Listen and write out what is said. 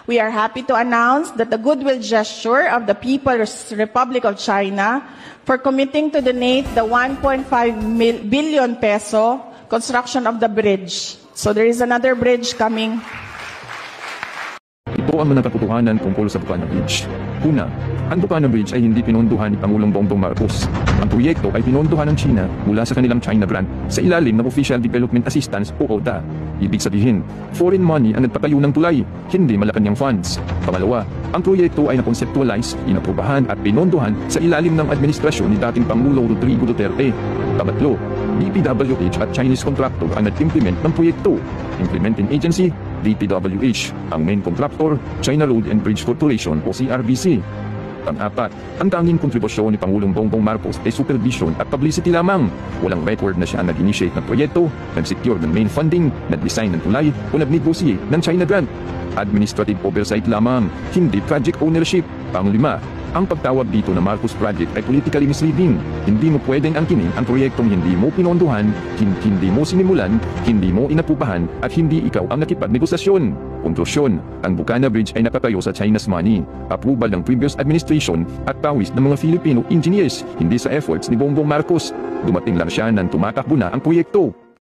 We are happy to announce that the goodwill gesture of the People's Republic of China for committing to donate the 1.5 billion peso construction of the bridge. So there is another bridge coming. Ito ang mga katotohanan tungkol sa Bukana Bridge. Una, ang Bukana Bridge ay hindi pinondohan ni Pangulong Bongbong Marcos. Ang proyekto ay pinondohan ng China mula sa kanilang China Grant sa ilalim ng Official Development Assistance o ODA. Ibig sabihin, foreign money ang nagpatayo ng tulay, hindi Malacanang funds. Pangalawa, ang proyekto ay na-conceptualize, inaprubahan at pinondohan sa ilalim ng administrasyon ni dating Pangulo Rodrigo Duterte. Pangatlo, DPWH at Chinese contractor ang nag-implement ng proyekto. Implementing agency, DPWH. Ang main contractor, China Road and Bridge Corporation o CRBC. Pang-apat, ang tanging kontribusyon ni Pangulong Bongbong Marcos ay supervision at publicity lamang. Walang record na siya ang nag-initiate ng proyekto, nag-secure ng main funding, nag-design ng tulay o nag-negotiate ng China Grant. Administrative oversight lamang, hindi project ownership. Pang-lima, ang pagtawag dito na Marcos Project ay politically misleading. Hindi mo pwedeng angkinin ang proyektong hindi mo pinondohan, hindi mo sinimulan, hindi mo inapupahan at hindi ikaw ang nakipagnegosasyon. Konklusyon, ang Bukana Bridge ay napatayo sa China's money, approval ng previous administration at pawis ng mga Filipino engineers, hindi sa efforts ni Bongbong Marcos. Dumating lang siya nang tumatakbo na ang proyekto.